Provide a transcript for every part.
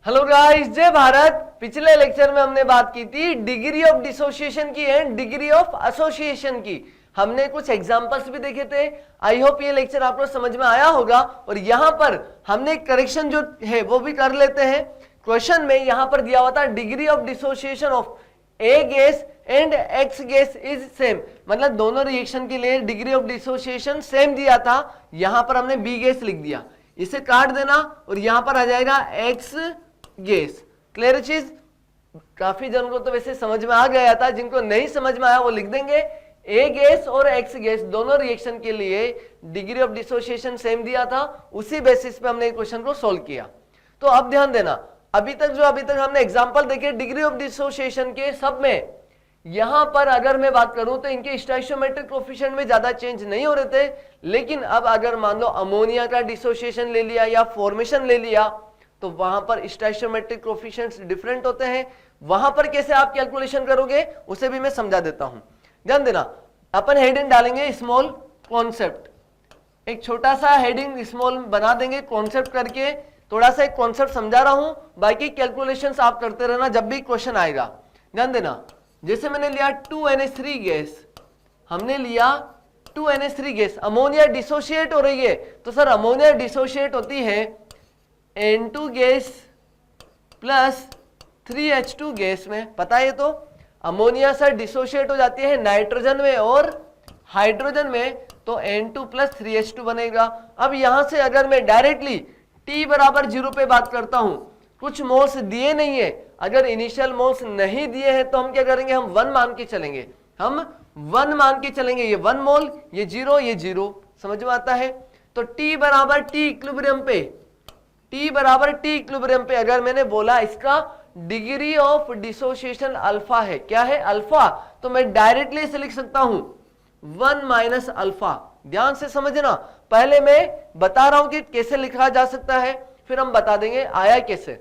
Hello guys, जय भारत। पिछले lecture में हमने बात की थी डिग्री ऑफ डिसोसिएशन की एंड डिग्री ऑफ एसोसिएशन की। हमने कुछ एग्जांपल्स भी देखे थे। आई होप ये लेक्चर आपको समझ में आया होगा। और यहां पर हमने करेक्शन जो है वो भी कर लेते हैं। क्वेश्चन में यहां पर दिया हुआ था degree of dissociation of A gas and x gas is same, मतलब दोनों रिएक्शन के लिए डिग्री ऑफ डिसोसिएशन सेम दिया था। यहां पर हमने बी गैस लिख दिया, इसे काट देना और यहां पर आ जाएगा एक्स गैस। क्लियर चीज? काफी जन को तो वैसे समझ में आ गया था, जिनको नहीं समझ में आया वो लिख देंगे। ए गैस और एक्स गैस दोनों रिएक्शन के लिए डिग्री ऑफ डिसोसिएशन सेम दिया था, उसी बेसिस पे हमने क्वेश्चन को सोल्व किया। तो अब ध्यान देना, अभी तक हमने एग्जांपल देखे डिग्री ऑफ डिसोसिएशन के सब में। यहां पर अगर मैं बात करूं तो इनके स्टोइचियोमेट्रिक कोएफिशिएंट में ज्यादा चेंज नहीं हो रहे थे, लेकिन अब अगर मान लो अमोनिया का डिसोसिएशन ले लिया या फॉर्मेशन ले लिया तो वहां पर स्टोइचियोमेट्रिक कोएफिशिएंट्स डिफरेंट होते हैं। वहां पर कैसे आप कैलकुलेशन करोगे उसे भी मैं समझा देता हूं। ध्यान देना, अपन हेडिंग डालेंगे स्मॉल कॉन्सेप्ट, एक छोटा सा हेडिंग स्मॉल बना देंगे कॉन्सेप्ट करके। थोड़ा सा एक कॉन्सेप्ट समझा रहा हूं, बाकी कैलकुलेशंस आप करते रहना जब भी क्वेश्चन आएगा। ध्यान देना, जैसे मैंने लिया 2NH3 गैस, हमने लिया 2NH3 गैस, अमोनिया डिसोशिएट हो रही है। तो सर अमोनिया डिसोशिएट होती है N2 gas plus 3H2 gas में, पता है। तो अमोनिया सर डिसोशिएट हो जाती है नाइट्रोजन में और हाइड्रोजन में, तो N2 प्लस 3H2 बनेगा। अब यहां से अगर मैं डायरेक्टली T बराबर 0 पे बात करता हूं, कुछ मोल्स दिए नहीं है, अगर इनिशियल मोल्स नहीं दिए हैं तो हम क्या करेंगे, हम 1 मान के चलेंगे। हम 1 मान के चलेंगे, ये 1 मोल, ये 0, ये 0, समझ में आता है। तो T बराबर T इक्विलिब्रियम पे, T बराबर T इक्विलिब्रियम पे अगर मैंने बोला इसका डिग्री ऑफ डिसोसिएशन अल्फा है, क्या है अल्फा, तो मैं डायरेक्टली इसे लिख सकता हूं 1 माइनस अल्फा। ध्यान से समझना, पहले मैं बता रहा हूं कि कैसे लिखा जा सकता है, फिर हम बता देंगे आया कैसे।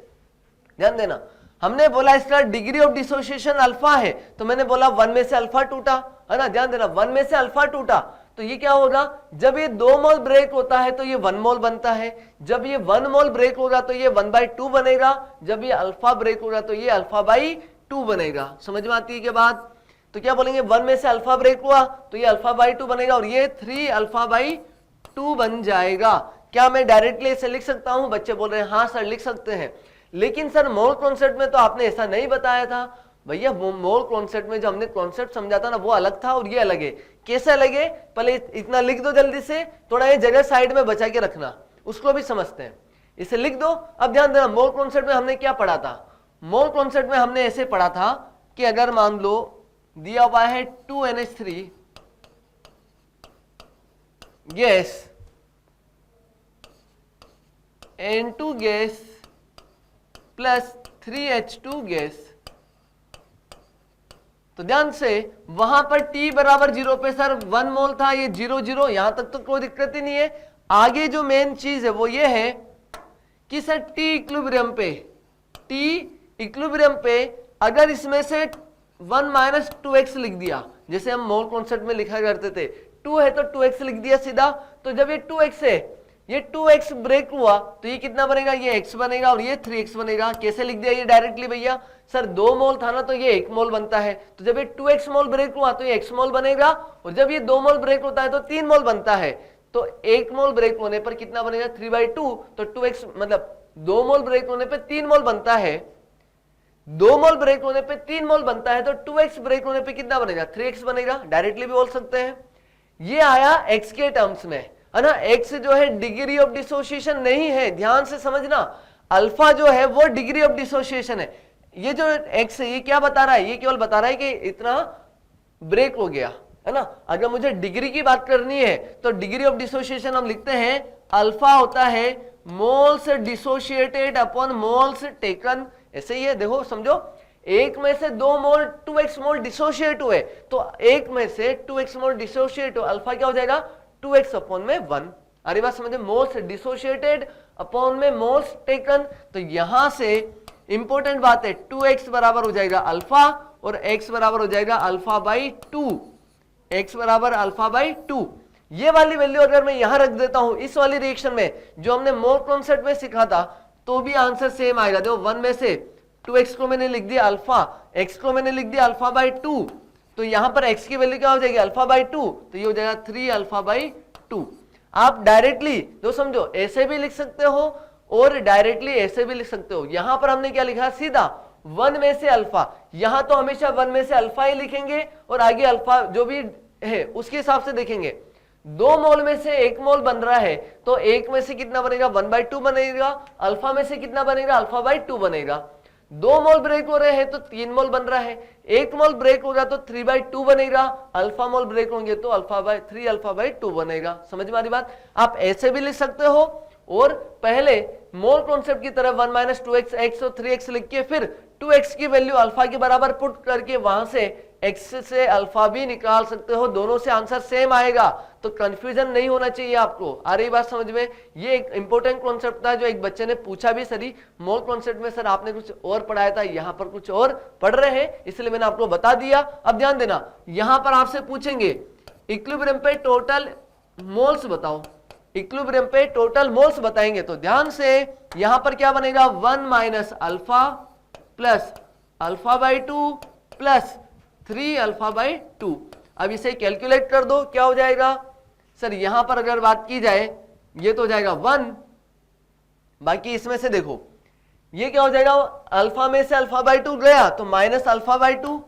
ध्यान देना, हमने बोला इसका डिग्री ऑफ डिसोसिएशन अल्फा है, तो मैंने बोला 1 में से अल्फा टूटा, है ना। ध्यान देना, 1 में से अल्फा टूटा तो ये क्या होगा, जब ये 2 मोल ब्रेक होता है तो ये 1 मोल बनता है। जब ये 1 मोल ब्रेक होगा तो ये 1/2 बनेगा। जब ये अल्फा ब्रेक होगा तो ये अल्फा/2 बनेगा। समझ में आती है क्या बात? तो क्या बोलेंगे, 1 में से अल्फा ब्रेक हुआ तो ये अल्फा/2 बनेगा और ये 3 अल्फा/2 बन जाएगा। क्या मैं डायरेक्टली इसे लिख सकता हूं? बच्चे बोल रहे हैं हाँ सर लिख सकते हैं, लेकिन सर मोल कॉन्सेप्ट में तो आपने ऐसा नहीं बताया था। भैया मोल कॉन्सेप्ट में जो हमने कॉन्सेप्ट समझा था ना वो अलग था और ये अलग है। कैसे अलग है, पहले इतना लिख दो जल्दी से, थोड़ा ये जगह साइड में बचा के रखना, उसको भी समझते हैं। इसे लिख दो। अब ध्यान देना, मोल कॉन्सेप्ट में हमने क्या पढ़ा था, मोल कॉन्सेप्ट में हमने ऐसे पढ़ा था कि अगर मान लो दिया हुआ है 2NH3 gas, N2 gas plus 3H2 gas, तो ध्यान से वहां पर T बराबर 0 पे सर 1 मोल था, ये 0 0, यहां तक तो कोई दिक्कत ही नहीं है। आगे जो मेन चीज है वो ये है कि सर T इक्विलिब्रियम पे अगर इसमें से 1 माइनस 2x लिख दिया, जैसे हम मोल कॉन्सेप्ट में लिखा करते थे, 2 है तो 2x लिख दिया सीधा। तो जब ये 2x है, ये 2x ब्रेक हुआ तो ये कितना बनेगा, ये x बनेगा और ये 3x बनेगा। कैसे लिख दिया ये डायरेक्टली भैया, सर 2 मोल था ना तो ये 1 मोल बनता है, तो जब ये 2x मोल ब्रेक हुआ तो ये x मोल बनेगा, और जब ये 2 मोल ब्रेक होता है तो 3 मोल बनता है। तो 1 मोल ब्रेक होने पर कितना बनेगा, 3/2, तो 2x मतलब 2 मोल ब्रेक होने पर 3 मोल बनता है, 2 मोल ब्रेक होने पे 3 मोल बनता है, तो 2x ब्रेक होने पे कितना बनेगा, 3x बनेगा। डायरेक्टली भी बोल सकते हैं। ये आया x के टर्म्स में, है ना। x जो है डिग्री ऑफ डिसोसिएशन नहीं है, ध्यान से समझना। अल्फा जो है वो डिग्री ऑफ डिसोसिएशन है। ये जो x है ये क्या बता रहा है, ये केवल बता रहा है कि इतना ब्रेक हो गया, है ना। अगर मुझे डिग्री की बात करनी है तो डिग्री ऑफ डिसोसिएशन हम लिखते हैं अल्फा होता है moles dissociated upon moles taken. ऐसे ही है, देखो समझो, एक में से 2 मोल 2x मोल डिसोशिएट हुए, तो एक में से 2x मोल डिसोशिएट हुआ, अल्फा क्या हो जाएगा 2x अपॉन में 1। अरे बात समझे, मोल्स डिसोशिएटेड अपॉन में मोल्स टेकन। तो यहां से इंपॉर्टेंट बात है, 2x बराबर हो जाएगा अल्फा और x बराबर हो जाएगा अल्फा/2, x बराबर अल्फा/2। ये वाली वैल्यू अगर मैं यहां रख देता हूं इस वाली रिएक्शन में जो हमने मोल कॉन्सेप्ट में सीखा था, तो भी आंसर सेम आएगा। देखो 1 में से 2x को मैंने लिख दिया अल्फा, x को मैंने लिख दिया अल्फा बाई 2, तो यहां पर x की वैल्यू क्या हो जाएगी अल्फा बाई 2, तो ये हो जाएगा 3 अल्फा बाई 2। आप डायरेक्टली दो समझो ऐसे भी लिख सकते हो और डायरेक्टली ऐसे भी लिख सकते हो। यहां पर हमने क्या लिखा सीधा 1 में से अल्फा, यहां तो हमेशा 1 में से अल्फा ही लिखेंगे और आगे अल्फा जो भी है उसके हिसाब से देखेंगे। 2 मोल में से 1 मोल बन रहा है तो 1 में से कितना बनेगा 1/2 बनेगा, अल्फा में से कितना बनेगा अल्फा बाई 2 बनेगा। 2 मोल ब्रेक हो रहे हैं तो 3 मोल बन रहा है, 1 मोल ब्रेक होगा तो 3/2 बनेगा, अल्फा मोल ब्रेक होंगे तो 3 अल्फा बाई 2 बनेगा। समझ में आ रही बात? आप ऐसे भी लिख सकते हो और पहले मोल कॉन्सेप्ट की तरह 1 माइनस 2x x और 3x लिख के फिर 2x की वैल्यू अल्फा के बराबर पुट करके वहां से x से अल्फा भी निकाल सकते हो, दोनों से आंसर सेम आएगा, तो कंफ्यूजन नहीं होना चाहिए आपको। आ रही बात समझ में? ये एक इंपॉर्टेंट कॉन्सेप्ट था जो एक बच्चे ने पूछा भी, सर मोल कॉन्सेप्ट में सर आपने कुछ और पढ़ाया था, यहाँ पर कुछ और पढ़ रहे हैं, इसलिए मैंने आपको बता दिया। अब ध्यान देना, यहां पर आपसे पूछेंगे इक्विलिब्रियम पे टोटल मोल्स बताओ, इक्विलिब्रियम पे टोटल मोल्स बताएंगे, तो ध्यान से यहां पर क्या बनेगा 1 minus alpha plus alpha by 2 plus 3 alpha by 2। अब इसे कैलकुलेट कर दो, क्या हो जाएगा सर? यहां पर अगर बात की जाए ये तो हो जाएगा 1, बाकी इसमें से देखो ये क्या हो जाएगा, अल्फा में से अल्फा बाई 2 गया तो माइनस अल्फा बाई 2,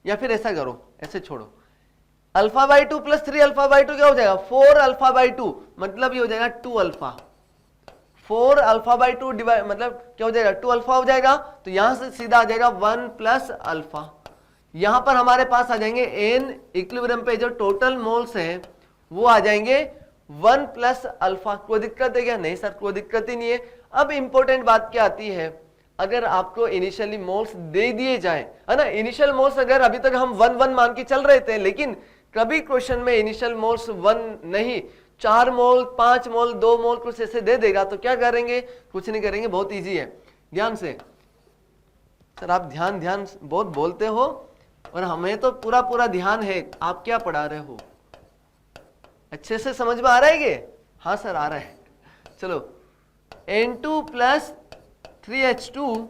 या फिर ऐसा करो, ऐसे छोड़ो, alpha by 2 plus 3 alpha by 2 क्या हो जाएगा 4 अल्फा बाई 2, मतलब ये हो जाएगा 2 अल्फा। 4 अल्फा बाई 2 डिवाइड मतलब क्या हो जाएगा 2 अल्फा हो जाएगा, तो यहां से सीधा आ जाएगा 1 प्लस अल्फा। यहां पर हमारे पास आ जाएंगे n इक्विलिब्रियम पे जो टोटल मोल्स हैं वो आ जाएंगे 1 प्लस अल्फा। कोई दिक्कत है क्या? नहीं सर कोई दिक्कत ही नहीं है। अब इंपॉर्टेंट बात क्या आती है, अगर आपको इनिशियली मोल्स दे दिए जाए, है ना, इनिशियल मोल्स अगर अभी तक हम 1 मान के चल रहे थे, लेकिन कभी क्वेश्चन में इनिशियल मोल्स 1 नहीं 4 मोल 5 मोल 2 मोल कुछ ऐसे दे देगा, तो क्या करेंगे? कुछ नहीं करेंगे, बहुत इजी है। ध्यान से सर आप ध्यान बहुत बोलते हो और हमें तो पूरा ध्यान है, आप क्या पढ़ा रहे हो? अच्छे से समझ में आ रहा है कि? हाँ सर आ रहा है। चलो N2 प्लस 3H2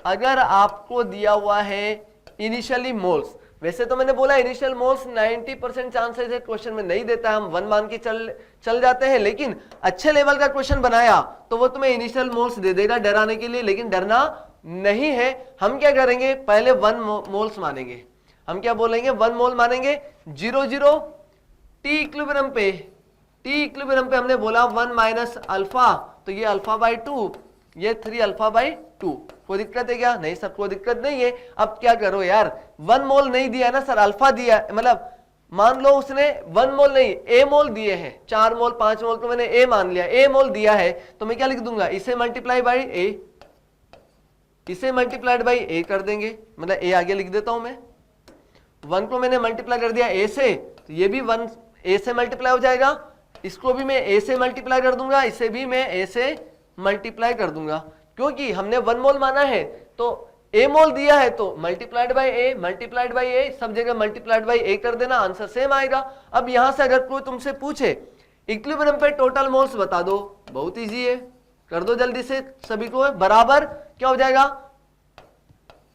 अगर आपको दिया हुआ है इनिशियली मोल्स, वैसे तो मैंने बोला इनिशियल मोल्स 90% चांसेस है क्वेश्चन में नहीं देता है, हम 1 मान के चल जाते हैं, लेकिन अच्छे लेवल का क्वेश्चन बनाया तो वो तुम्हें इनिशियल मोल्स दे देगा डराने के लिए, लेकिन डरना नहीं है। हम क्या करेंगे, पहले 1 मोल्स मानेंगे। हम क्या बोलेंगे 1 मोल मानेंगे। 0 टी इक्विलिब्रियम पे हमने बोला 1 माइनस अल्फा, तो ये अल्फा बाई 2, ये 3 अल्फा बाई 2। कोई दिक्कत है क्या? नहीं सर कोई दिक्कत नहीं है। अब क्या करो यार, 1 मोल नहीं दिया ना सर, अल्फा दिया, मतलब मान लो उसने 1 मोल नहीं ए मोल दिए हैं, 4 मोल 5 मोल तो मैंने ए मान लिया, ए मोल दिया है तो मैं क्या लिख दूंगा, इसे मल्टीप्लाई बाई ए, इसे मल्टीप्लाइड बाई ए कर देंगे, मतलब ए आगे लिख देता हूं मैं। 1 को मैंने मल्टीप्लाई कर दिया ए से, तो ये भी 1 ए से मल्टीप्लाई हो जाएगा, इसको भी मैं ए से मल्टीप्लाई कर दूंगा, इसे भी मैं ए से मल्टीप्लाई कर दूंगा, क्योंकि हमने 1 मोल माना है तो ए मोल दिया है तो multiplied by a, multiplied by a, सब जगह मल्टीप्लाइड बाई ए कर देना, आंसर सेम आएगा। अब यहां से अगर कोई तुमसे पूछे इक्विलिब्रियम पे टोटल मोल्स बता दो, बहुत इजी है, कर दो जल्दी से सभी को, बराबर क्या हो जाएगा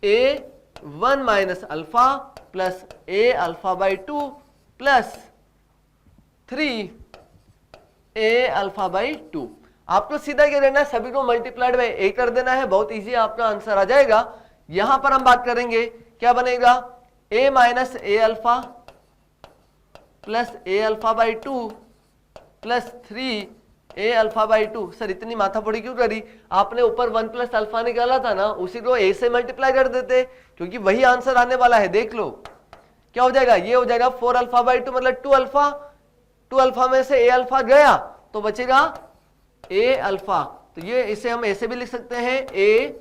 ए 1 minus alpha plus a alpha by 2 plus 3 a alpha by 2। आपको सीधा क्या करना है, सभी को मल्टीप्लाइड बाई ए कर देना है, बहुत इजी, आपका आंसर आ जाएगा। यहां पर हम बात करेंगे क्या बनेगा, a minus a alpha plus a alpha by 2 plus 3 a alpha by 2। Sir इतनी माथापड़ी क्यों करी? आपने ऊपर 1 प्लस अल्फा निकाला था ना, उसी को ए से मल्टीप्लाई कर देते, क्योंकि वही आंसर आने वाला है। देख लो क्या हो जाएगा, ये हो जाएगा 4 अल्फा बाई 2 मतलब 2 अल्फा, 2 अल्फा में से ए अल्फा गया तो बचेगा ए अल्फा, तो ये इसे हम ऐसे भी लिख सकते हैं ए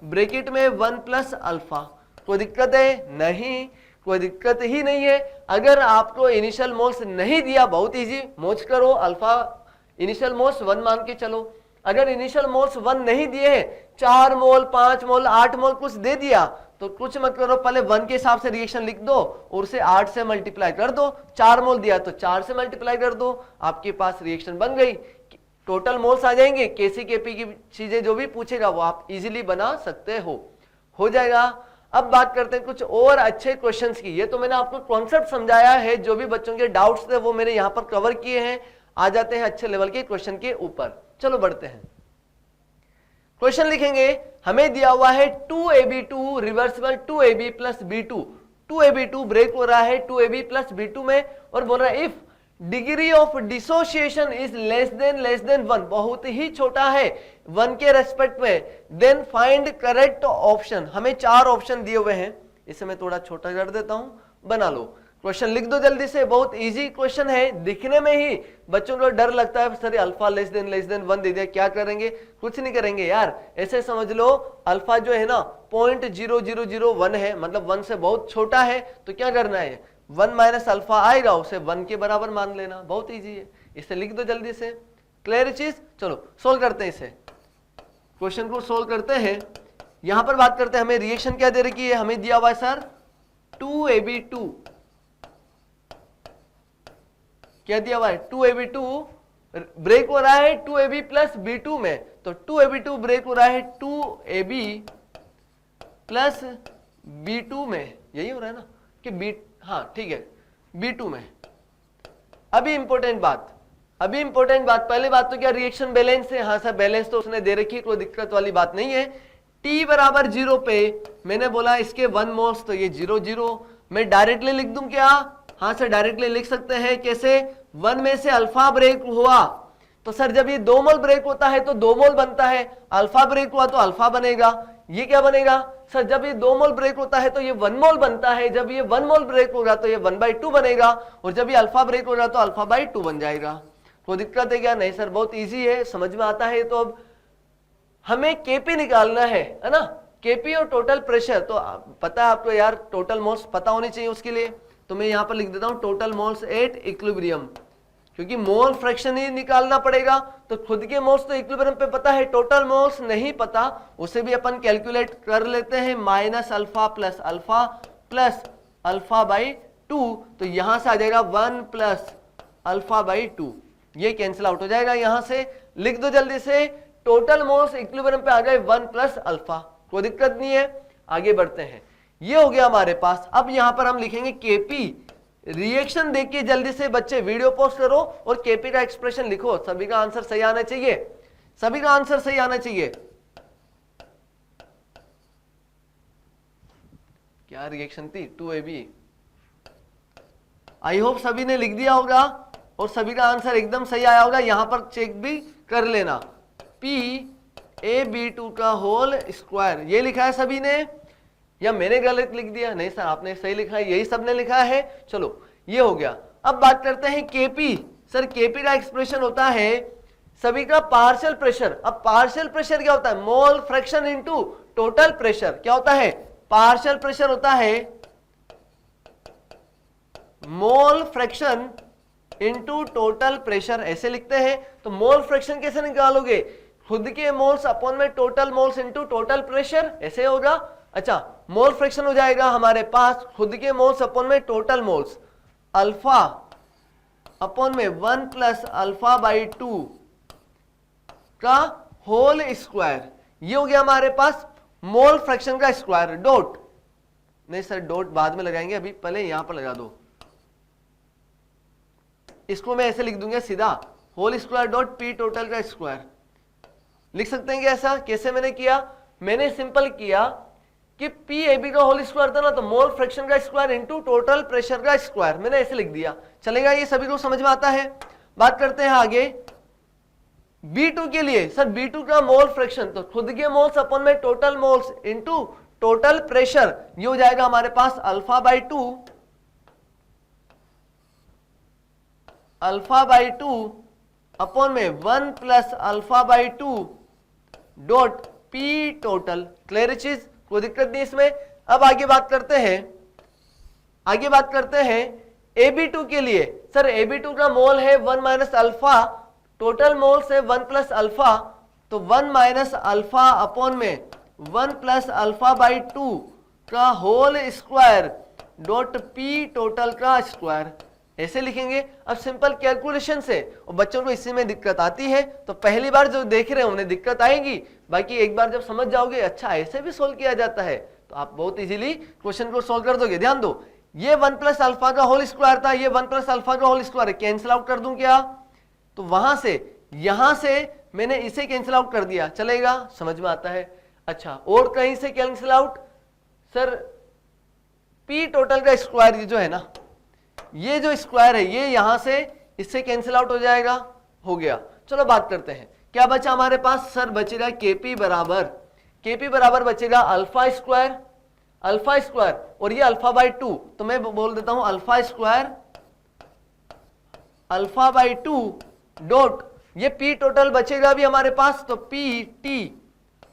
ब्रैकेट में 1 प्लस अल्फा। कोई दिक्कत है? नहीं, कोई दिक्कत ही नहीं है। अगर आपको इनिशियल मोल्स नहीं दिया, बहुत इजी, मौज करो, अल्फा इनिशियल मोल्स 1 मान के चलो। अगर इनिशियल मोल्स 1 नहीं दिए हैं, 4 मोल 5 मोल 8 मोल कुछ दे दिया, तो कुछ मत करो, पहले 1 के हिसाब से रिएक्शन लिख दो और उसे 8 से मल्टीप्लाई कर दो। 4 मोल दिया तो 4 से मल्टीप्लाई कर दो, आपके पास रिएक्शन बन गई। टोटल मोल्स आ जाएंगे, केसी केपी की चीजें जो भी पूछेगा वो आप इजीली बना सकते हो जाएगा। अब बात करते हैं कुछ और अच्छे क्वेश्चंस की। ये तो मैंने आपको कॉन्सेप्ट समझाया है, जो भी बच्चों के डाउट्स थे वो मैंने यहां पर कवर किए हैं। आ जाते हैं अच्छे लेवल के क्वेश्चन के ऊपर। चलो बढ़ते हैं, क्वेश्चन लिखेंगे। हमें दिया हुआ है 2ab2 reversible 2ab plus b2, 2ab2 break हो रहा है 2ab प्लस b2 में, और बोल रहा है if degree of dissociation is less than 1, बहुत ही छोटा है 1 के रेस्पेक्ट में, देन फाइंड करेक्ट ऑप्शन। हमें 4 ऑप्शन दिए हुए हैं, इसे मैं थोड़ा छोटा कर देता हूं, बना लो। क्वेश्चन लिख दो जल्दी से, बहुत इजी क्वेश्चन है, दिखने में ही बच्चों को डर लगता है सर अल्फा लेस देन 1 दे दिया, क्या करेंगे? कुछ नहीं करेंगे यार, ऐसे समझ लो अल्फा जो है ना 0.0001 है, मतलब 1 से बहुत छोटा है, तो क्या करना है 1 माइनस अल्फा आएगा उसे 1 के बराबर मान लेना, बहुत ईजी है। इसे लिख दो जल्दी से, क्लियर चीज। चलो सोल्व करते हैं इसे, क्वेश्चन को सोल्व करते हैं। यहां पर बात करते हैं हमें रिएक्शन क्या दे रखी है, हमें दिया हुआ है सर 2ab2, क्या दिया हुआ है 2ab2 ब्रेक हो रहा है 2ab प्लस b2 में, तो 2ab2 ब्रेक हो रहा है 2ab प्लस b2 में, यही हो रहा है ना कि b, हाँ ठीक है b2 में। अभी इंपॉर्टेंट बात, पहली बात तो क्या रिएक्शन बैलेंस है, हाँ सर बैलेंस तो उसने दे रखी है, कोई दिक्कत वाली बात नहीं है। t बराबर 0 पे मैंने बोला इसके 1 मोल्स, तो ये 0 मैं डायरेक्टली लिख दूं क्या? हाँ सर डायरेक्टली लिख सकते हैं, कैसे? 1 में से अल्फा ब्रेक हुआ तो सर जब ये 2 मोल ब्रेक होता है तो 2 मोल बनता है, अल्फा ब्रेक हुआ तो अल्फा बनेगा। ये क्या बनेगा सर? जब ये 2 मोल ब्रेक होता है तो ये 1 मोल बनता है, जब ये 1 मोल ब्रेक होगा तो ये 1/2 बनेगा, और जब ये अल्फा ब्रेक होगा तो अल्फा/2 बन जाएगा। कोई दिक्कत है क्या? नहीं सर बहुत ईजी है, समझ में आता है। तो अब हमें केपी निकालना है ना, केपी और टोटल प्रेशर, तो पता है आपको यार टोटल मोल्स पता होनी चाहिए उसके लिए, तो मैं यहां पर लिख देता हूं टोटल मोल्स एट इक्विलिब्रियम, क्योंकि मोल फ्रैक्शन ही निकालना पड़ेगा, तो खुद के मोल्स तो इक्विलिब्रियम पे पता है, टोटल मोल्स नहीं पता, उसे भी अपन कैलकुलेट कर लेते हैं, माइनस अल्फा प्लस अल्फा/2, तो यहां से आ जाएगा 1 प्लस अल्फा/2, ये कैंसिल आउट हो जाएगा। यहां से लिख दो जल्दी से, टोटल मोल्स इक्विलिब्रियम पे आ गए 1 प्लस अल्फा, कोई दिक्कत नहीं है। आगे बढ़ते हैं, ये हो गया हमारे पास। अब यहां पर हम लिखेंगे केपी, रिएक्शन देखिए जल्दी से बच्चे, वीडियो पॉज करो और केपी का एक्सप्रेशन लिखो, सभी का आंसर सही आना चाहिए, सभी का आंसर सही आना चाहिए। क्या रिएक्शन थी 2ab, आई होप सभी ने लिख दिया होगा और सभी का आंसर एकदम सही आया होगा। यहां पर चेक भी कर लेना, PaB2 का होल स्क्वायर, ये लिखा है सभी ने या मैंने गलत लिख दिया? नहीं सर आपने सही लिखा है, यही सबने लिखा है। चलो ये हो गया। अब बात करते हैं केपी। सर केपी का एक्सप्रेशन होता है सभी का पार्शियल प्रेशर। अब पार्शियल प्रेशर क्या होता है? Mole fraction into total pressure. क्या होता है? पार्शियल प्रेशर होता है mole fraction into total pressure, ऐसे लिखते हैं। तो मोल फ्रैक्शन कैसे निकालोगे? खुद के मोल्स अपॉन में total moles into total pressure, ऐसे होगा। अच्छा मोल फ्रैक्शन हो जाएगा हमारे पास खुद के मोल्स अपॉन में टोटल मोल्स, अल्फा अपॉन में 1 प्लस अल्फा/2 का होल स्क्वायर, ये हो गया हमारे पास मोल फ्रैक्शन का स्क्वायर। डॉट नहीं सर डॉट बाद में लगाएंगे, अभी पहले यहां पर लगा दो, इसको मैं ऐसे लिख दूंगा सीधा, whole square dot P total का स्क्वायर। लिख सकते हैं कि ऐसा कैसे मैंने किया? मैंने सिंपल किया कि PaB का होल स्क्वायर था ना, तो मोल फ्रैक्शन का स्क्वायर इनटू टोटल प्रेशर का स्क्वायर, मैंने ऐसे लिख दिया। चलेगा? ये सभी को समझ में आता है। बात करते हैं आगे B2 के लिए। सर B2 का मोल फ्रैक्शन, तो खुद के मोल्स अपॉन में total moles into total pressure, ये हो जाएगा हमारे पास अल्फा/2 अपॉन में 1 प्लस अल्फा/2 डॉट पी टोटल। क्लियर चीज? कोई दिक्कत नहीं इसमें। अब आगे बात करते हैं AB2 के लिए। सर AB2 का मोल है 1 माइनस अल्फा, टोटल मोल्स है 1 प्लस अल्फा, तो 1 माइनस अल्फा अपॉन में 1 प्लस अल्फा/2 का whole square dot P total का स्क्वायर। ऐसे लिखेंगे। अब सिंपल कैलकुलेशन से, और बच्चों को इसी में दिक्कत आती है, तो पहली बार जो देख रहे हैं उन्हें दिक्कत आएगी, बाकी एक बार जब समझ जाओगे अच्छा ऐसे भी सोल्व किया जाता है, तो आप बहुत इजीली क्वेश्चन को सोल्व कर दोगे। ध्यान दो, ये 1 प्लस अल्फा का होल स्क्वायर था, ये 1 प्लस अल्फा का होल स्क्वायर है, कैंसिल आउट कर दूं क्या? तो वहां से यहां से मैंने इसे कैंसिल आउट कर दिया, चलेगा? समझ में आता है? अच्छा, और कहीं से cancel out? Sir P total का स्क्वायर ये जो है ना, ये जो स्क्वायर है ये यहां से इससे कैंसिल आउट हो जाएगा, हो गया। चलो बात करते हैं, क्या बचा हमारे पास? सर बचेगा केपी बराबर बचेगा अल्फा स्क्वायर, और ये अल्फा बाई 2, तो मैं बोल देता हूं alpha square alpha by 2 dot, ये पी टोटल बचेगा भी हमारे पास, तो पी टी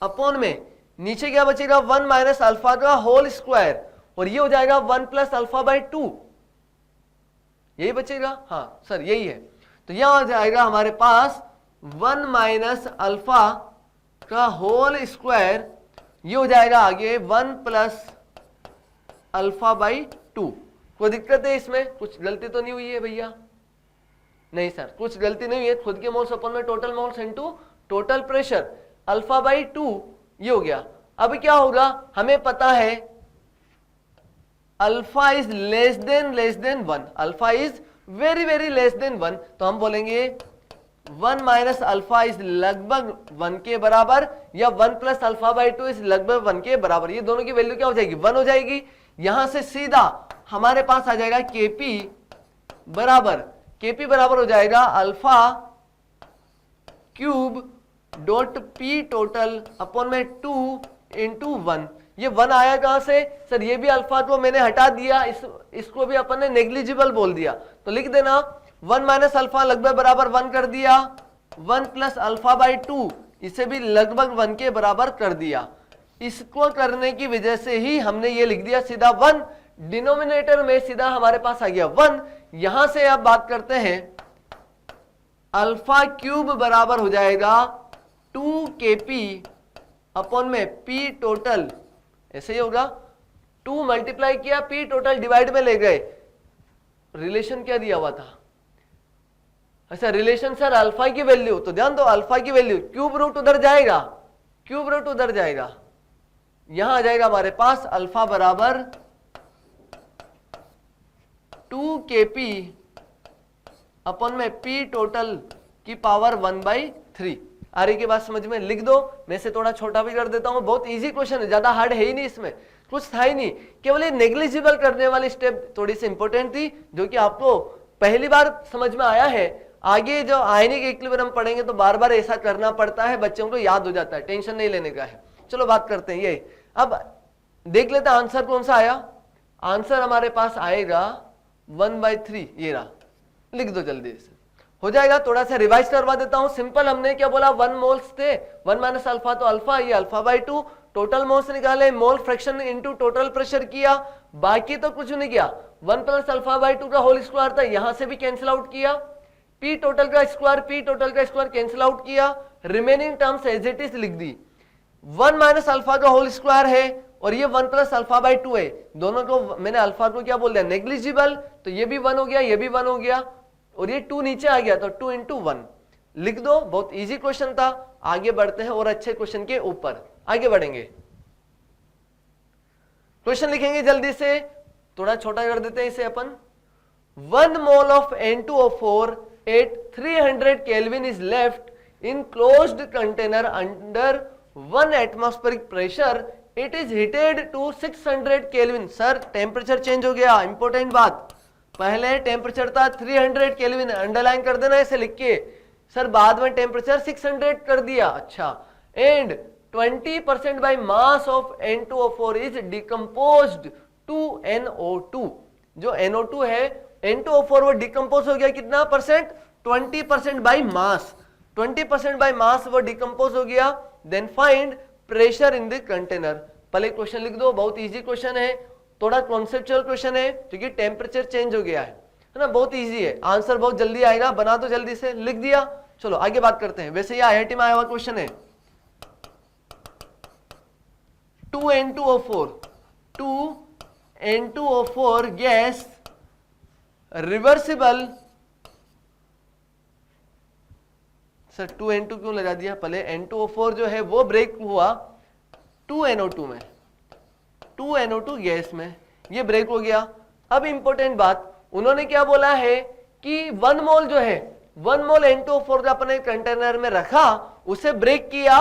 अपॉन में नीचे क्या बचेगा? 1 माइनस अल्फा का होल स्क्वायर, और ये हो जाएगा 1 प्लस अल्फा बाई 2, यही बचेगा। हाँ सर यही है, तो यहां जाएगा हमारे पास 1 माइनस अल्फा का होल स्क्वायर, ये हो जाएगा आगे 1 प्लस अल्फा बाई 2। कोई दिक्कत है इसमें? कुछ गलती तो नहीं हुई है भैया? नहीं सर, कुछ गलती नहीं हुई है। खुद के मोल्स अपन में total moles into total pressure, alpha by 2 ये हो गया। अब क्या होगा? हमें पता है alpha is less than 1, alpha is very very less than 1, तो हम बोलेंगे 1 माइनस अल्फा इज लगभग 1 के बराबर, या 1 प्लस अल्फा बाई 2 इज लगभग 1 के बराबर। ये दोनों की वैल्यू क्या हो जाएगी? 1 हो जाएगी। यहां से सीधा हमारे पास आ जाएगा केपी बराबर हो जाएगा alpha cube dot P total upon में 2 इंटू 1। ये 1 आया कहां से? सर ये भी अल्फा को मैंने हटा दिया, इसको भी अपन ने नेग्लिजिबल बोल दिया, तो लिख देना 1 माइनस अल्फा लगभग बराबर 1 कर दिया, 1 प्लस अल्फा बाई 2 इसे भी लगभग 1 के बराबर कर दिया। इसको करने की वजह से ही हमने ये लिख दिया सीधा 1, डिनोमिनेटर में सीधा हमारे पास आ गया 1। यहां से अब बात करते हैं, अल्फा क्यूब बराबर हो जाएगा 2 केपी अपॉन में पी टोटल, ऐसे ही होगा, 2 मल्टीप्लाई किया, पी टोटल डिवाइड में ले गए, रिलेशन क्या दिया हुआ था? अच्छा रिलेशन सर अल्फा की वैल्यू, तो ध्यान दो अल्फा की वैल्यू, क्यूब रूट उधर जाएगा, यहां आ जाएगा हमारे पास अल्फा बराबर 2 केपी अपॉन में पी टोटल की पावर 1/3। आ रही की बात समझ में? लिख दो, मैं से थोड़ा छोटा भी कर देता हूं, बहुत इजी क्वेश्चन है, ज्यादा हार्ड है ही नहीं, इसमें कुछ था ही नहीं, केवल ये नेग्लिजिबल करने वाली स्टेप थोड़ी सी इंपॉर्टेंट थी, जो कि आपको पहली बार समझ में आया है। आगे जो आयनिक इक्विलिब्रियम पढ़ेंगे तो बार बार ऐसा करना पड़ता है, बच्चों को याद हो जाता है, टेंशन नहीं लेने का है। चलो बात करते हैं, ये अब देख लेते हैं आंसर कौन सा आया। आंसर हमारे पास आएगा 1/3, ये रहा, लिख दो जल्दी से, हो जाएगा। थोड़ा सा रिवाइज करवा देता हूं। सिंपल हमने क्या बोला, 1 मोल्स थे, 1 माइनस अल्फा तो अल्फा, ये अल्फा बाई 2, टोटल मोल्स निकाले, mole fraction into total pressure किया, बाकी तो कुछ नहीं किया। 1 प्लस अल्फा बाई 2 का होल स्क्वायर था, यहां से भी कैंसिल आउट किया, पी टोटल का स्क्वायर कैंसिल आउट किया, remaining terms as it is लिख दी। 1 माइनस अल्फा का होल स्क्वायर है और ये 1 प्लस अल्फा बाई 2 है, दोनों को मैंने अल्फा को क्या बोल दिया, नेग्लिजिबल, तो ये भी 1 हो गया, ये भी 1 हो गया, और ये 2 नीचे आ गया, तो 2 इंटू 1 लिख दो। बहुत इजी क्वेश्चन था। आगे बढ़ते हैं और अच्छे क्वेश्चन के ऊपर आगे बढ़ेंगे। क्वेश्चन लिखेंगे जल्दी से, थोड़ा छोटा कर देते हैं इसे अपन। 1 mole of N2O4 at 300 Kelvin is left in closed container under 1 atmospheric pressure. It is heated to 600 Kelvin. Sir temperature change हो गया, इंपॉर्टेंट बात। पहले टेम्परेचर था 300 केल्विन, अंडरलाइन कर देना ऐसे लिख के। सर बाद में टेम्परेचर 600 कर दिया, अच्छा। And 20% by mass of N2O4 is decomposed to NO2। जो NO2 है, N2O4 वो डिकम्पोज हो गया कितना percent? 20% by mass, 20% by mass वो डिकम्पोज हो गया। Then find pressure in the container. पहले क्वेश्चन लिख दो, बहुत इजी क्वेश्चन है, थोड़ा कॉन्सेप्चुअल क्वेश्चन है, क्योंकि टेम्परेचर चेंज हो गया है ना, बहुत इजी है, आंसर बहुत जल्दी आएगा, बना दो जल्दी से, लिख दिया। चलो आगे बात करते हैं। वैसे ये IIT में आया हुआ क्वेश्चन है। 2 N2O4 gas reversible, sir 2N2 क्यों लगा दिया, पहले N2O4 जो है वो ब्रेक हुआ 2NO2 में, 2NO2 गैस में, ये ब्रेक हो गया। अब इंपॉर्टेंट बात, उन्होंने क्या बोला है कि 1 मोल जो है, 1 मोल N2O4 का अपने कंटेनर में रखा, उसे ब्रेक किया,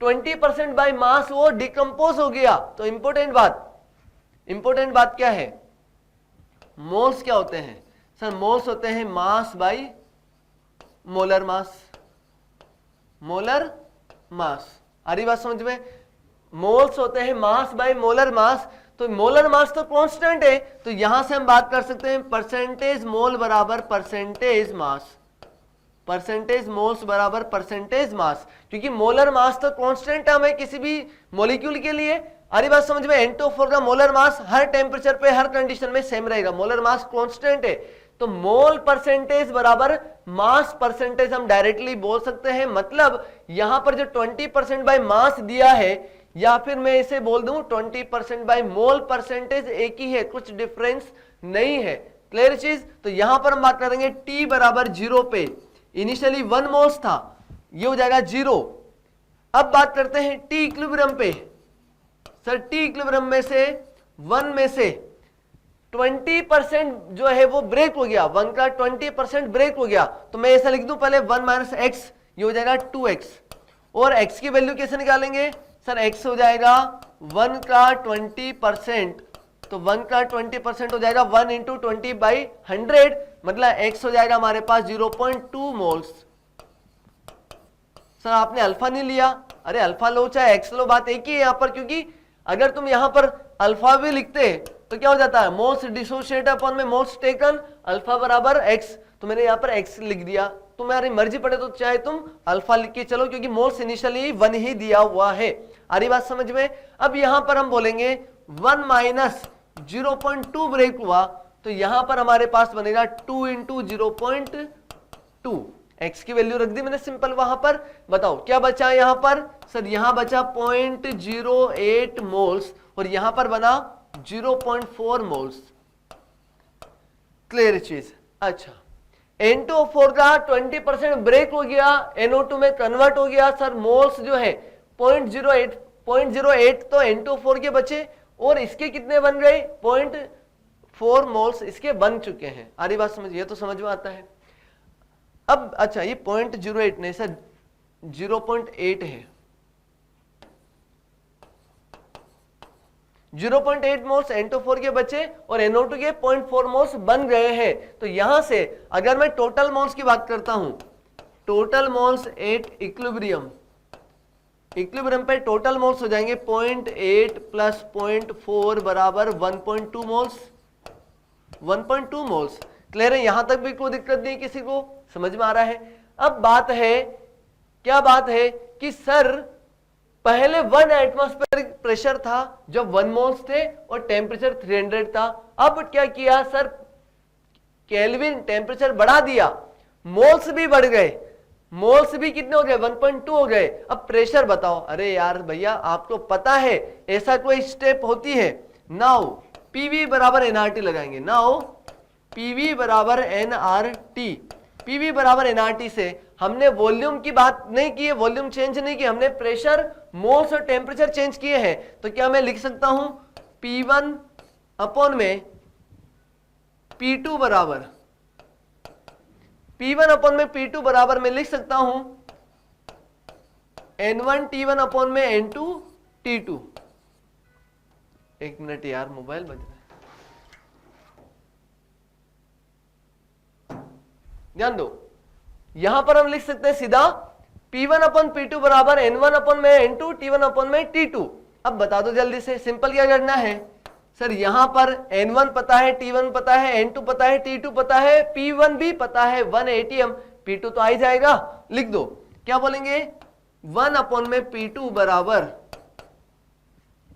20% बाय मास वो डिकम्पोज हो गया। तो इंपॉर्टेंट बात क्या है, मोल्स क्या होते हैं सर, मोल्स होते हैं mass by molar mass, molar mass, आ रही बात समझ में, मोल्स होते हैं मास बाय मोलर मास। तो मोलर मास तो कांस्टेंट है, तो यहां से हम बात कर सकते हैं परसेंटेज मोल बराबर परसेंटेज मास, परसेंटेज मोल्स बराबर परसेंटेज मास, क्योंकि मोलर मास तो कांस्टेंट टर्म है किसी भी मॉलिक्यूल के लिए। अरे बात समझ में, N2O4 का मोलर मास हर टेम्परेचर पे हर कंडीशन में सेम रहेगा, मोलर मास कांस्टेंट है, तो मोल परसेंटेज बराबर मास परसेंटेज हम डायरेक्टली बोल सकते हैं। मतलब यहां पर जो 20% बाय मास दिया है, या फिर मैं इसे बोल दूं 20% बाय मोल परसेंटेज एक ही है, कुछ डिफरेंस नहीं है। क्लियर चीज, तो यहां पर हम बात करेंगे T बराबर 0 पे, इनिशियली 1 मोल्स था, ये हो जाएगा 0। अब बात करते हैं T इक्विलिब्रियम पे, सर T इक्विलिब्रियम में से 1 में से 20% जो है वो ब्रेक हो गया, 1 का 20% ब्रेक हो गया, तो मैं ऐसा लिख दूं पहले 1 माइनस एक्स, ये हो जाएगा 2x, और x की वैल्यू कैसे निकालेंगे सर, x हो जाएगा 1 का 20%, तो 1 का 20% हो जाएगा 1 इंटू 20/100, मतलब x हो जाएगा हमारे पास 0.2 मोल्स। सर आपने अल्फा नहीं लिया, अरे अल्फा लो चाहे एक्स लो, बात एक ही है यहां पर, क्योंकि अगर तुम यहां पर अल्फा भी लिखते तो क्या हो जाता है, मोल्स डिसोशिएट अपॉन में मोल्स टेकन, अल्फा बराबर एक्स, तो मैंने यहां पर एक्स लिख दिया। तुम्हारी मर्जी पड़े तो चाहे तुम अल्फा लिख के चलो, क्योंकि मोल्स इनिशियली 1 ही दिया हुआ है। आ रही बात समझ में। अब यहां पर हम बोलेंगे 1 माइनस 0.2 ब्रेक हुआ, तो यहां पर हमारे पास बनेगा 2 इंटू 0.2, एक्स की वैल्यू रख दी मैंने सिंपल वहां पर। बताओ क्या बचा यहां पर सर, यहां बचा 0.08 मोल्स, और यहां पर बना 0.4 मोल्स। क्लियर चीज। अच्छा, N2O4 का 20% ब्रेक हो गया, NO2 में कन्वर्ट हो गया। सर मोल्स जो है 0.08 तो N2O4 के बचे, और इसके कितने बन गए 0.4 मोल्स इसके बन चुके हैं। आ रही बात समझ, ये तो समझ में आता है। अब अच्छा, ये 0.08 नहीं सर 0.8 है, 0.8 मोल्स N2O4 के बचे और NO2 के 0.4 मोल्स बन गए हैं। तो यहां से अगर मैं टोटल मोल्स की बात करता हूं, total moles at equilibrium, equilibrium पे टोटल मोल्स हो जाएंगे 0.8 प्लस 0.4 बराबर 1.2 मोल्स, 1.2 मोल्स। क्लियर है, यहां तक भी कोई दिक्कत नहीं किसी को, समझ में आ रहा है। अब बात है, क्या बात है कि सर पहले 1 एटमॉस्फेरिक प्रेशर था जब 1 मोल्स थे और टेम्परेचर 300 था। अब क्या किया सर, केल्विन टेम्परेचर बढ़ा दिया, मोल्स भी बढ़ गए, मोल्स भी कितने हो गए 1.2 हो गए। अब प्रेशर बताओ, अरे यार भैया आपको पता है ऐसा कोई स्टेप होती है। नाउ पीवी बराबर एनआरटी लगाएंगे, नाउ पीवी बराबर एनआरटी, पीवी बराबर एनआरटी से हमने वॉल्यूम की बात नहीं की है, वॉल्यूम चेंज नहीं की, हमने प्रेशर मोल्स और टेम्परेचर चेंज किए हैं। तो क्या मैं लिख सकता हूं P1 अपॉन में P2 बराबर, P1 अपॉन में P2 बराबर मैं लिख सकता हूं N1 T1 अपॉन में N2 T2। एक मिनट यार, मोबाइल बज रहा है, ध्यान दो। यहां पर हम लिख सकते हैं सीधा P1 अपन P2 बराबर N1 अपन में N2 T1 अपन में T2। अब बता दो जल्दी से, सिंपल क्या करना है सर, यहां पर N1 पता है, T1 पता है, N2 पता है, T2 पता है, P1 भी पता है 1 ATM, P2 तो आ ही जाएगा, लिख दो। क्या बोलेंगे 1 अपन में P2 बराबर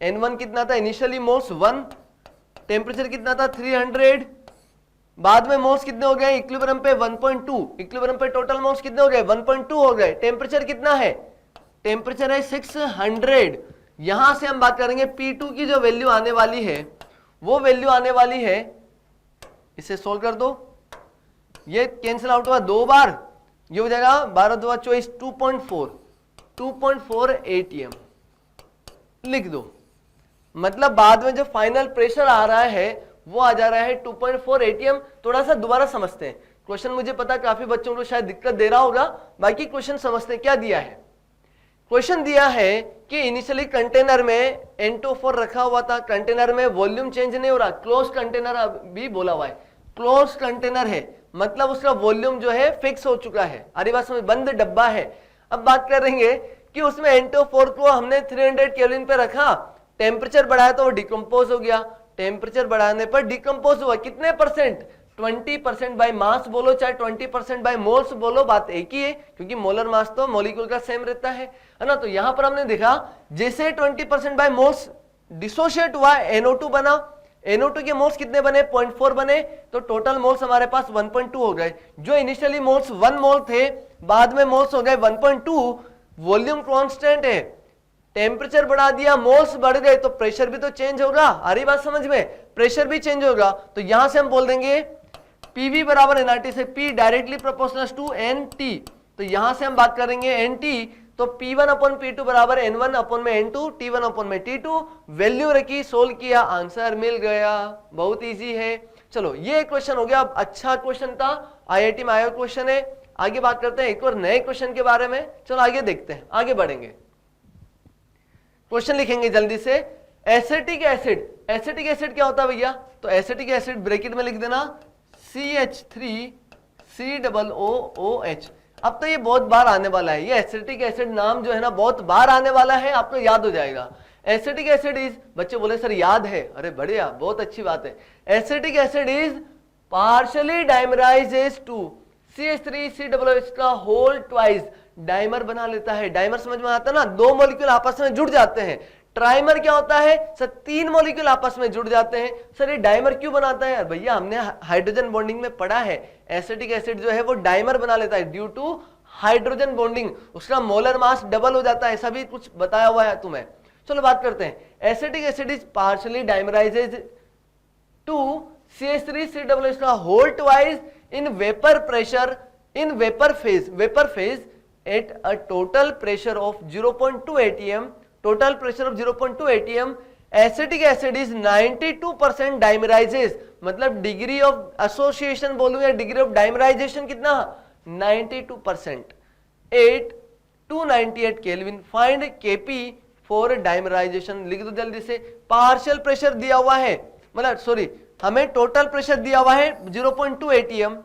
N1 कितना था इनिशियली मोल्स 1, टेम्परेचर कितना था 300, बाद में मोल्स कितने हो गए इक्विलिब्रियम पे 1.2, इक्विलिब्रियम पे टोटल मोल्स कितने हो गए 1.2 हो गए। टेम्परेचर कितना है, टेम्परेचर है 600। यहां से हम बात करेंगे P2 की जो वैल्यू आने वाली है, वो वैल्यू आने वाली है, इसे सोल्व कर दो, ये कैंसिल आउट हुआ 2 बार, ये हो जाएगा 12 2 24 2.4 ATM लिख दो। मतलब बाद में जो फाइनल प्रेशर आ रहा है वो आ जा रहा है 2.4 ATM। थोड़ा सा दोबारा समझते हैं क्वेश्चन, मुझे पता काफी बच्चों को शायद दिक्कत दे रहा होगा, बाकी क्वेश्चन समझते हैं। क्या दिया है? क्वेश्चन दिया है कि इनिशियली कंटेनर में N24 रखा हुआ था, कंटेनर में वॉल्यूम चेंज नहीं हो रहा, क्लोज कंटेनर भी बोला हुआ है, क्लोज कंटेनर है मतलब उसका वॉल्यूम जो है फिक्स हो चुका है, अरे बात समझ, बंद डब्बा है। अब बात करेंगे कि उसमें N24 को हमने 300 केल्विन पे रखा, टेम्परेचर बढ़ाया तो वो डिकम्पोज हो गया, टेम्परेचर बढ़ाने पर डिकम्पोज हुआ कितने परसेंट? 20% बाय मास बोलो चाहे 20% बाय मोल्स बोलो, बात एक ही है क्योंकि मोलर मास तो मॉलिक्यूल का सेम रहता है ना। तो यहां पर हमने देखा जैसे 20% बाय मोल्स डिसोशिएट हुआ, NO2 बना, NO2 के मोल्स कितने बने? 0.4 बने, तो टोटल मोल्स हमारे पास 1.2 हो गए। जो इनिशियली मोल्स 1 मोल थे बाद में मोल्स हो गए 1.2, वॉल्यूम कांस्टेंट है, टेम्परेचर बढ़ा दिया, मोल्स बढ़ गए तो प्रेशर भी तो चेंज होगा, आ रही बात समझ में, प्रेशर भी चेंज होगा। तो यहां से हम बोल देंगे PV बराबर nRT से P directly proportional to NT, तो यहां से हम बात करेंगे NT, तो P1 अपॉन P2 बराबर N1 अपॉन में N2, T1 अपॉन में T2, वैल्यू रखी, सोल्व किया, आंसर मिल गया। बहुत इजी है। चलो ये क्वेश्चन हो गया, अच्छा क्वेश्चन था, IIT में आया क्वेश्चन है। आगे बात करते हैं एक और नए क्वेश्चन के बारे में। चलो आगे देखते हैं, आगे बढ़ेंगे, क्वेश्चन लिखेंगे जल्दी से। एसिटिक एसिड, एसिटिक एसिड क्या होता है भैया? तो एसिटिक एसिड ब्रैकेट में लिख देना CH3COOH। अब तो ये बहुत बार आने वाला है, ये एसिटिक एसिड नाम जो है ना बहुत बार आने वाला है, आपको याद हो जाएगा। एसिटिक एसिड इज, बच्चे बोले सर याद है, अरे बढ़िया, बहुत अच्छी बात है। Acetic acid is partially dimerizes to CH3COOH का होल ट्वाइस, डाइमर बना लेता है। डाइमर समझ में आता है ना, 2 मॉलिक्यूल आपस में जुड़ जाते हैं। ट्राइमर क्या होता है सर? 3 मॉलिक्यूल आपस में जुड़ जाते हैं। सर ये डाइमर क्यों बनाता है? भैया हमने हाइड्रोजन बॉन्डिंग में पढ़ा है, एसिटिक एसिड जो है वो डाइमर बना लेता है ड्यू टू हाइड्रोजन बॉन्डिंग, उसका मोलर मास डबल हो जाता है, ऐसा भी कुछ बताया हुआ है तुम्हें। चलो बात करते हैं, acetic acid is partially dimerizes to CH3COOH का whole twice in vapour pressure, in vapour phase at a total pressure of 0.2 atm, total pressure of 0.2 atm, acetic acid is 92% dimerizes, मतलब डिग्री ऑफ एसोसिएशन बोलूं या degree of dimerisation कितना? 92%, 8 298 kelvin. Find Kp for dimerisation, लिख दो जल्दी से। Partial pressure दिया हुआ है, मतलब सॉरी हमें टोटल प्रेशर दिया हुआ है 0.2 atm,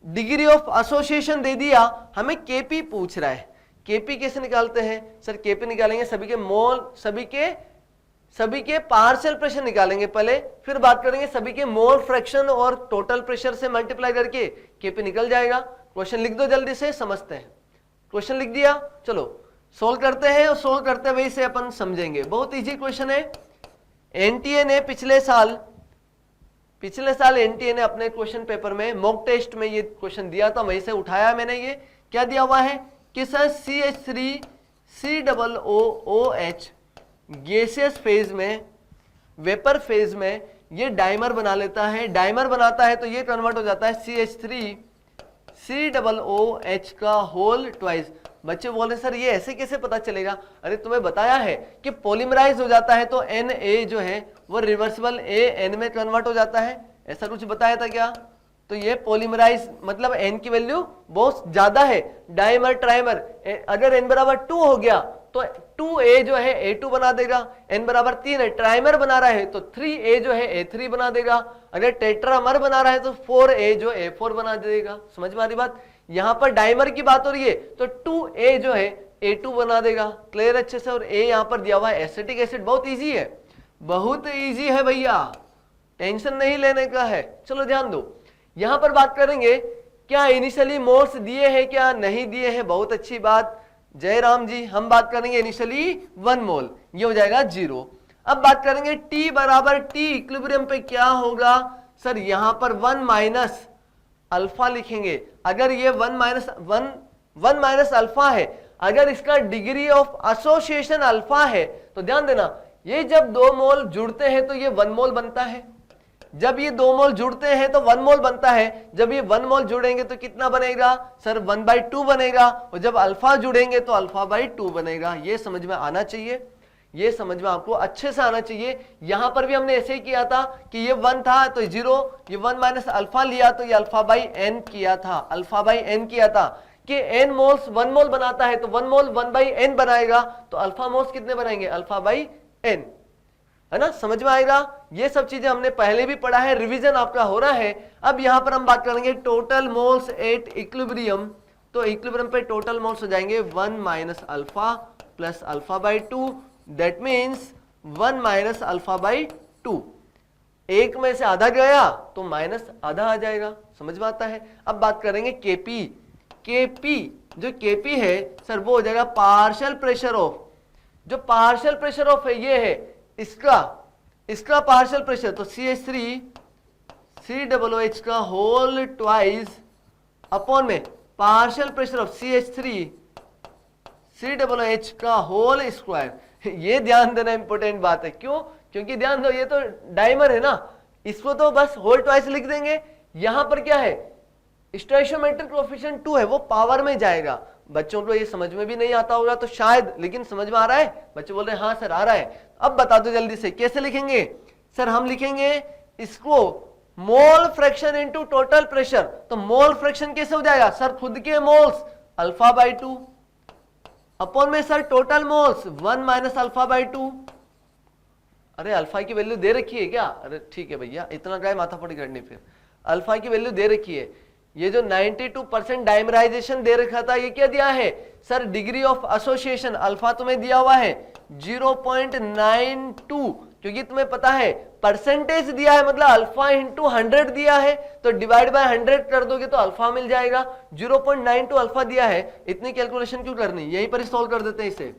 डिग्री ऑफ एसोसिएशन दे दिया, हमें Kp पूछ रहा है। Kp कैसे निकालते हैं सर? Kp निकालेंगे सभी के मोल, सभी के पार्शियल प्रेशर निकालेंगे पहले, फिर बात करेंगे सभी के मोल फ्रैक्शन और टोटल प्रेशर से मल्टीप्लाई करके Kp निकल जाएगा। क्वेश्चन लिख दो जल्दी से, समझते हैं। क्वेश्चन लिख दिया, चलो सोल्व करते हैं, और सोल्व करते हुए इसे अपन समझेंगे। बहुत इजी क्वेश्चन है। NTA ने पिछले साल NTA ने अपने क्वेश्चन पेपर में मॉक टेस्ट में ये क्वेश्चन दिया था, वहीं से उठाया मैंने। ये क्या दिया हुआ है कि सर CH3COOH गैसियस फेज में, वेपर फेज में ये डाइमर बना लेता है, डाइमर बनाता है तो ये कन्वर्ट हो जाता है CH3COOH का होल ट्वाइस। बच्चे बोल रहे सर ये ऐसे कैसे पता चलेगा? अरे तुम्हें बताया है कि पॉलीमराइज हो जाता है तो Na जो है वो रिवर्सिबल An में कन्वर्ट हो जाता है, ऐसा कुछ बताया था क्या? तो ये पॉलीमराइज मतलब N की वैल्यू बहुत ज्यादा है। डाइमर ट्राइमर अगर N बराबर 2 हो गया तो 2A जो है A2 बना देगा, N बराबर 3 है, ट्राइमर बना रहा है तो 3A जो है A3 बना देगा, अगर टेट्रामर बना रहा है तो 4A जो A4 बना देगा। समझ में आ रही बात? यहां पर डाइमर की बात हो रही है तो 2A जो है A2 बना देगा। क्लियर अच्छे से? और A यहां पर दिया हुआ है एसिटिक एसिड। बहुत इजी है, बहुत इजी है भैया, टेंशन नहीं लेने का है। चलो ध्यान दो, यहां पर बात करेंगे क्या इनिशियली मोल्स दिए हैं क्या नहीं दिए हैं। बहुत अच्छी बात जय राम जी। हम बात करेंगे इनिशियली 1 मोल, ये हो जाएगा 0। अब बात करेंगे T बराबर T इक्विलिब्रियम पे क्या होगा सर? यहां पर 1 माइनस अल्फा लिखेंगे। अगर ये 1 माइनस अल्फा है, अगर इसका डिग्री ऑफ एसोसिएशन अल्फा है तो ध्यान देना, ये जब 2 मोल जुड़ते हैं तो ये 1 मोल बनता है। जब ये 2 मोल जुड़ते हैं तो 1 मोल बनता है, जब ये 1 मोल जुड़ेंगे तो कितना बनेगा सर 1/2 बनेगा, और जब अल्फा जुड़ेंगे तो अल्फा/2 बनेगा। ये समझ में आना चाहिए, ये समझ में आपको अच्छे से आना चाहिए। यहां पर भी हमने ऐसे ही किया था कि ये 1 था तो 0, ये 1 माइनस अल्फा लिया तो ये अल्फा/n किया था, अल्फा/n किया था कि n मोल्स 1 मोल बनाता है तो 1 मोल 1/n बनाएगा, तो अल्फा मोल्स कितने बनाएंगे अल्फा/n, है ना, समझ में आएगा। ये सब चीजें हमने पहले भी पढ़ा है, रिवीजन आपका हो रहा है। अब यहां पर हम बात करेंगे टोटल मोल्स एट इक्विलिब्रियम, तो इक्विलिब्रियम पे टोटल मोल्स हो जाएंगे 1 माइनस अल्फा प्लस अल्फा/2, दैट मीन्स 1 माइनस अल्फा/2। एक में से आधा गया तो माइनस आधा आ जाएगा, समझ में आता है। अब बात करेंगे केपी, केपी जो केपी है सर वो हो जाएगा पार्शियल प्रेशर ऑफ, जो पार्शियल प्रेशर ऑफ है ये है इसका पार्शियल प्रेशर, तो CH3 COOH का होल ट्वाइस अपॉन में partial pressure of CH3 COOH का होल स्क्वायर। ये ध्यान देना इंपॉर्टेंट बात है, क्यों, क्योंकि ध्यान दो ये तो डाइमर है ना, इसको तो बस होल ट्वाइस लिख देंगे। यहां पर क्या है स्टोइशियोमेट्रिक कोएफिशिएंट 2 है, वो पावर में जाएगा। बच्चों को ये समझ में भी नहीं आता होगा तो शायद, लेकिन समझ में आ रहा है, बच्चे बोल रहे हैं हाँ सर आ रहा है। अब बता दो जल्दी से कैसे लिखेंगे सर, हम लिखेंगे इसको mole fraction into total pressure, तो मोल फ्रैक्शन कैसे हो जाएगा सर, खुद के मोल्स अल्फा/2 अपॉन में सर टोटल मोल्स 1 माइनस अल्फा/2। अरे अल्फा की वैल्यू दे रखी है क्या, अरे ठीक है भैया, इतना क्या माथापड़ी करनी, फिर अल्फा की वैल्यू दे रखी है। ये जो 92% डाइमराइजेशन दे रखा था ये क्या दिया है sir, degree of association alpha तुम्हें दिया हुआ है 0.92, क्योंकि तुम्हें पता है परसेंटेज दिया है, मतलब अल्फा इंटू 100 दिया है, तो डिवाइड बाय 100 कर दोगे तो अल्फा मिल जाएगा। 0.92 अल्फा दिया है, इतनी कैलकुलेशन क्यों करनी, यहीं पर ही सॉल्व कर देते हैं इसे।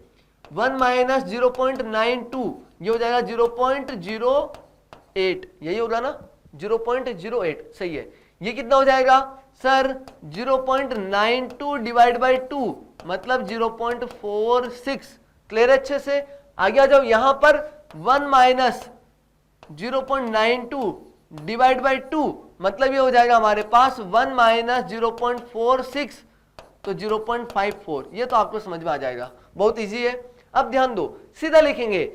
1 माइनस 0.92 ये हो जाएगा 0.08, यही होगा ना 0.08, सही है। ये कितना हो जाएगा सर 0.92 डिवाइड बाई 2 मतलब 0.46, क्लियर अच्छे से। आगे आ जाओ, यहां पर 1 माइनस 0.92 डिवाइड बाई 2 मतलब ये हो जाएगा हमारे पास 1 माइनस 0.46 तो 0.54। ये तो आपको समझ में आ जाएगा, बहुत इजी है। अब ध्यान दो, सीधा लिखेंगे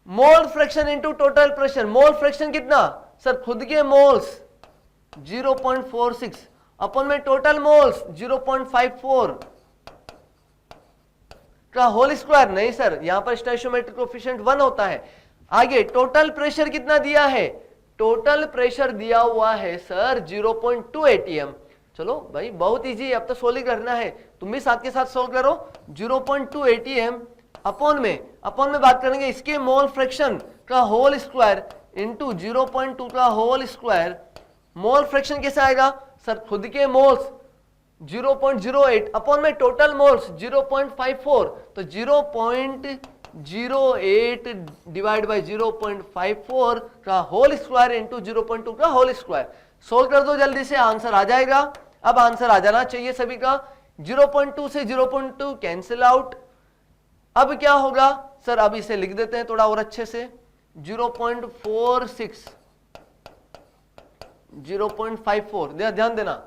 mole fraction into total pressure. Mole fraction कितना सर, खुद के मोल्स 0.46 अपन में टोटल मोल्स 0.54 का होल स्क्वायर। नहीं सर, यहां पर स्टोइशियोमेट्रिक कोएफिशिएंट 1 होता है। आगे टोटल प्रेशर कितना दिया है, टोटल प्रेशर दिया हुआ है सर 0.2 atm। चलो भाई बहुत इजी है, अब तो सोल्व करना है, तुम भी साथ के साथ सोल्व करो। 0.2 atm अपॉन में बात करेंगे इसके मोल फ्रैक्शन का होल स्क्वायर इंटू 0.2 का होल स्क्वायर। मोल फ्रैक्शन कैसे आएगा सर, खुद के मोल्स 0.08 अपॉन में टोटल मोल्स 0.54 तो 0.08 डिवाइड बाय 0.54 का होल स्क्वायर इंटू 0.2 का होल स्क्वायर। सोल्व कर दो जल्दी से, आंसर आ जाएगा। अब आंसर आ जाना चाहिए सभी का। 0.2 से 0.2 कैंसिल आउट। अब क्या होगा सर, अब इसे लिख देते हैं थोड़ा और अच्छे से, 0.46 0.54। ध्यान देना,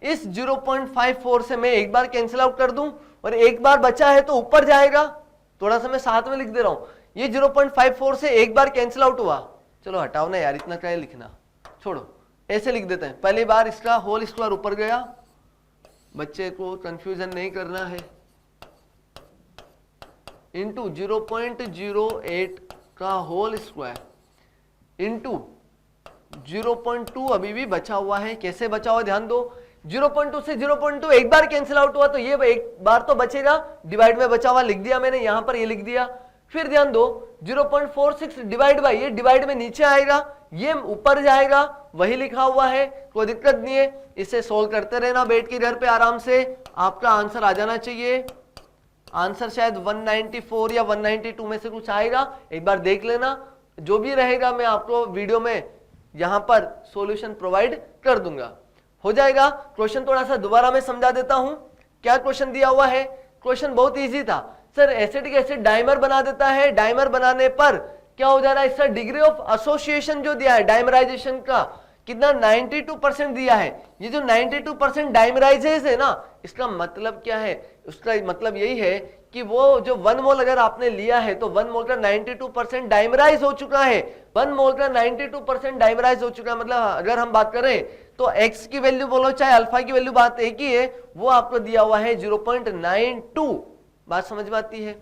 इस 0.54 से मैं एक बार कैंसिल आउट कर दूं और एक बार बचा है तो ऊपर जाएगा, थोड़ा सा मैं साथ में लिख दे रहा हूं। ये 0.54 से एक बार कैंसिल आउट हुआ, चलो हटाओ ना यार, इतना क्या लिखना, छोड़ो, ऐसे लिख देते हैं। पहली बार इसका होल स्क्वायर ऊपर गया, बच्चे को कंफ्यूजन नहीं करना है, इंटू 0.08 का होल स्क्वायर इंटू 0.2 अभी भी बचा हुआ है। कैसे बचा हुआ ध्यान दो, 0.2 से 0.2 एक बार कैंसिल आउट हुआ तो ये एक बार तो बचेगा, डिवाइड में बचा हुआ लिख दिया मैंने, यहां पर ये लिख दिया। फिर ध्यान दो 0.46 डिवाइड बाई, ये डिवाइड में नीचे आएगा, ये ऊपर जाएगा, वही लिखा हुआ है, कोई दिक्कत नहीं है। इसे सोल्व करते रहना बैठ के घर पे आराम से, आपका आंसर आ जाना चाहिए। आंसर शायद 194 या 192 में से कुछ आएगा, एक बार देख लेना। जो भी रहेगा मैं आपको वीडियो में यहां पर सॉल्यूशन प्रोवाइड कर दूंगा, हो जाएगा। क्वेश्चन थोड़ा सा दोबारा मैं समझा देता हूं, क्या क्वेश्चन दिया हुआ है। क्वेश्चन बहुत इजी था सर, एसिटिक एसिड डाइमर बना देता है, डाइमर बनाने पर क्या हो जा रहा है इसका डिग्री ऑफ एसोसिएशन जो दिया है डाइमराइजेशन का कितना 92% दिया है। ये जो 92% डाइमराइजेज है ना, इसका मतलब क्या है, उसका मतलब यही है कि वो जो 1 मोल अगर आपने लिया है तो 1 मोल का 92% डाइमराइज हो चुका है। 1 मोल का 92% डाइमराइज हो चुका है, मतलब अगर हम बात करें तो x की वैल्यू बोलो चाहे अल्फा की वैल्यू, बात एक ही है, वो आपको दिया हुआ है 0.92। बात समझ में आती है,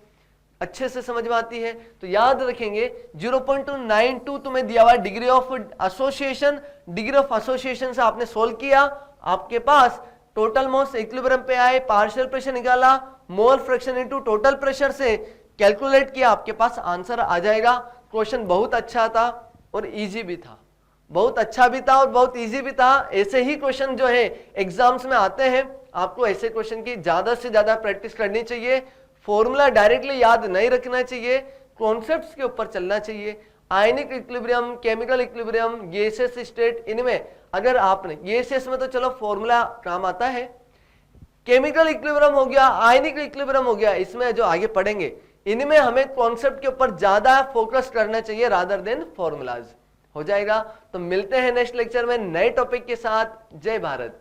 अच्छे से समझ में आती है, तो याद रखेंगे 0.92 तुम्हें दिया हुआ है degree of association. Degree of association से आपने सोल्व किया, आपके पास टोटल मास इक्विलिब्रियम पे आए, पार्शियल प्रेशर निकाला, mole fraction into total pressure से कैलकुलेट किया, आपके पास आंसर आ जाएगा। क्वेश्चन बहुत अच्छा था और इजी भी था, बहुत अच्छा भी था और बहुत इजी भी था। ऐसे ही क्वेश्चन जो है एग्जाम्स में आते हैं, आपको ऐसे क्वेश्चन की ज्यादा से ज्यादा प्रैक्टिस करनी चाहिए। फॉर्मूला डायरेक्टली याद नहीं रखना चाहिए, कॉन्सेप्ट्स के ऊपर चलना चाहिए। Ionic equilibrium, chemical equilibrium, gases state, इनमें अगर आपने गैसेस में तो चलो फॉर्मूला काम आता है, केमिकल इक्विलिब्रियम हो गया, आयनिक इक्विलिब्रियम हो गया, इसमें जो आगे पढ़ेंगे इनमें हमें कॉन्सेप्ट के ऊपर ज्यादा फोकस करना चाहिए रादर देन फॉर्मूलाज। हो जाएगा, तो मिलते हैं नेक्स्ट लेक्चर में नए टॉपिक के साथ। जय भारत।